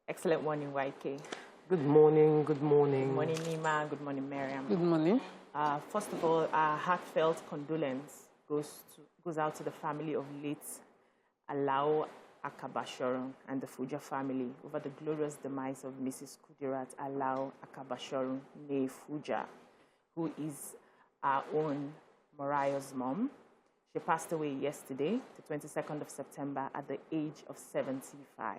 Excellent morning, YK. Good morning, good morning. Good morning, Nima. Good morning, Miriam. Good morning. First of all, our heartfelt condolence goes out to the family of late Alao Akabashorun and the Fuja family over the glorious demise of Mrs. Kudirat Alao Akabashorun, née Fuja, who is our own Morayo's mom. She passed away yesterday, the 22nd of September, at the age of 75.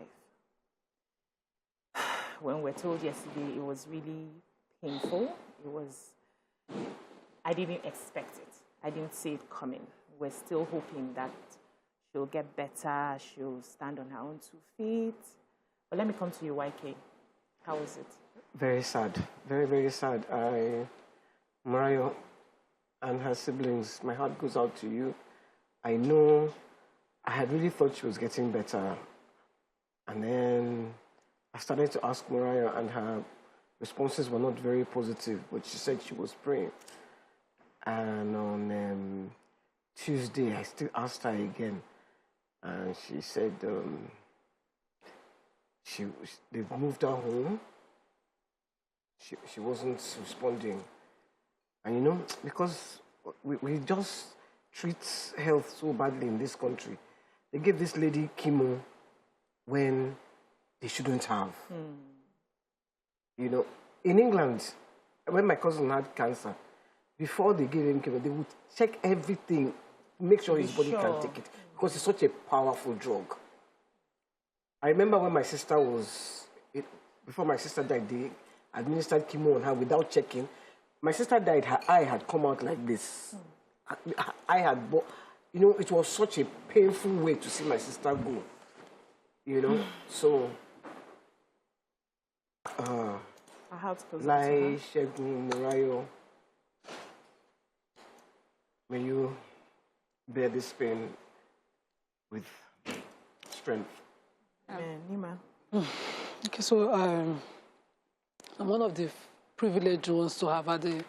When we were told yesterday, it was really painful. I didn't expect it. I didn't see it coming. We're still hoping that she'll get better, she'll stand on her own 2 feet. But let me come to you, YK. How was it? Very sad. Very, very sad. Morayo and her siblings, my heart goes out to you. I know I had really thought she was getting better. And then I started to ask Morayo, and her responses were not very positive, but she said she was praying. And on Tuesday, I still asked her again, and she said they've moved her home. She wasn't responding. And you know, because we just treat health so badly in this country. They gave this lady chemo when they shouldn't have. You know, in England, when my cousin had cancer, before they gave him chemo, they would check everything, make sure his body can take it, because it's such a powerful drug. I remember when my sister before my sister died, they administered chemo on her without checking. My sister died, her eye had come out like this. You know, it was such a painful way to see my sister go. You know, so like Shegun, Morayo, may you bear this pain with strength. Nima. Okay, so I'm one of the privileged ones to have had a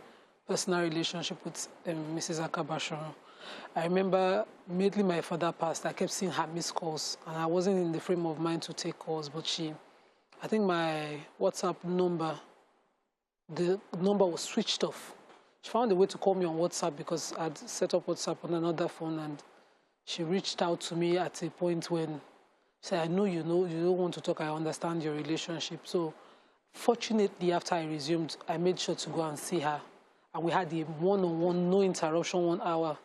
personal relationship with Mrs. Akabashorun. I remember immediately my father passed, I kept seeing her missed calls, and I wasn't in the frame of mind to take calls, but I think my WhatsApp number, the number was switched off. She found a way to call me on WhatsApp because I'd set up WhatsApp on another phone, and she reached out to me at a point when she said, I know you don't want to talk, I understand your relationship. So fortunately, after I resumed, I made sure to go and see her. And we had a one-on-one, no interruption, 1 hour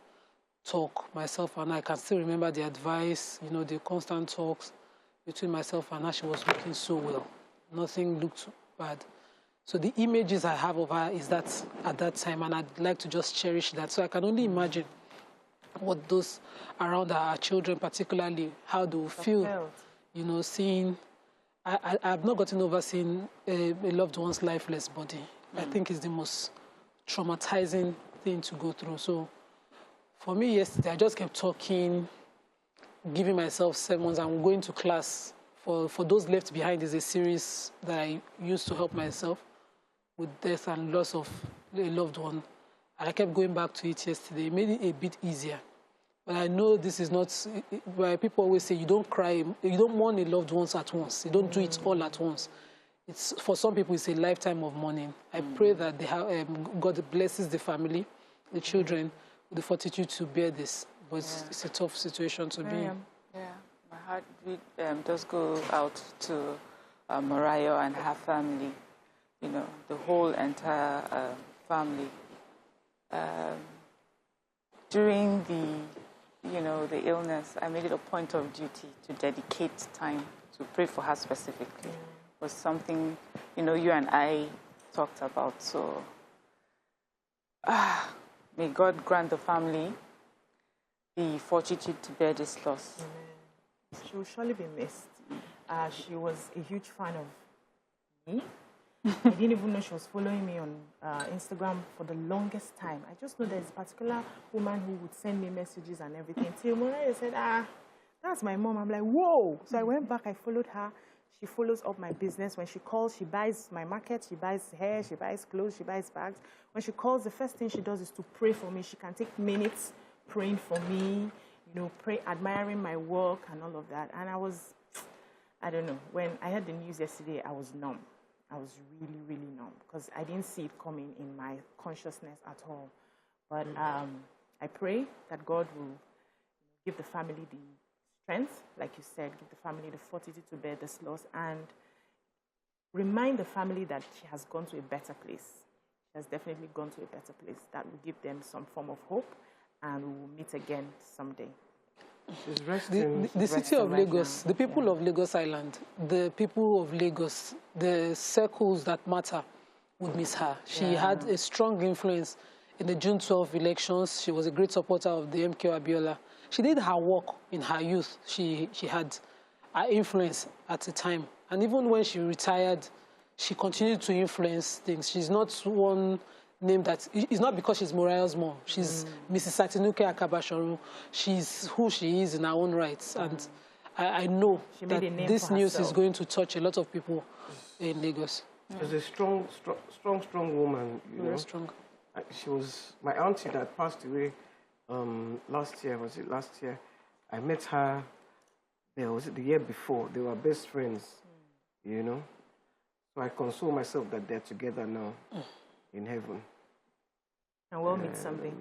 talk, myself and I can still remember the advice, you know, the constant talks between myself and her. She was looking so well. Nothing looked bad. So the images I have of her is that at that time, and I'd like to just cherish that. So I can only imagine what those around her children, particularly, how they will feel, you know, seeing. I've not gotten over seeing a loved one's lifeless body. I think it's the most traumatizing thing to go through. So for me yesterday, I just kept talking, giving myself sermons. I'm going to class. For those left behind is a series that I used to help myself with death and loss of a loved one. And I kept going back to it yesterday. It made it a bit easier. But I know this is not why people always say you don't cry, you don't mourn a loved ones at once. You don't do it all at once. It's, for some people, it's a lifetime of mourning. I pray that they have, God blesses the family, the children, with the fortitude to bear this. But it's a tough situation to be in. Yeah, my heart does go out to Morayo and her family, you know, the whole entire family. During the illness, I made it a point of duty to dedicate time to pray for her specifically. It was something, you know, you and I talked about. So may God grant the family the fortitude to bear this loss. She will surely be missed. She was a huge fan of me. I didn't even know she was following me on Instagram for the longest time. I just know there's a particular woman who would send me messages and everything. Till Morayo said, that's my mom. I'm like, whoa. So I went back, I followed her. She follows up my business. When she calls, she buys my market, she buys hair, she buys clothes, she buys bags. When she calls, the first thing she does is to pray for me. She can take minutes praying for me, you know, admiring my work and all of that. And I don't know. When I heard the news yesterday, I was numb. I was really, really numb because I didn't see it coming in my consciousness at all. But I pray that God will give the family the strength, like you said, give the family the fortitude to bear this loss, and remind the family that she has gone to a better place. She has definitely gone to a better place. That will give them some form of hope, and we will meet again someday. She's resting. The city of Lagos, the people of Lagos Island, the people of Lagos, the circles that matter would miss her. She had a strong influence in the June 12 elections. She was a great supporter of the MK Abiola. She did her work in her youth. She had her influence at the time. And even when she retired, she continued to influence things. She's not one name that, it's not because she's Morayo's mom. She's Mrs. Satinuke Akabashoru. She's who she is in her own rights. And I know that this news is going to touch a lot of people in Lagos. She's a strong woman. Very strong. She was my auntie that passed away last year. Was it last year? I met her there. Was it the year before? They were best friends, you know. So I console myself that they're together now in heaven. And we'll meet someday.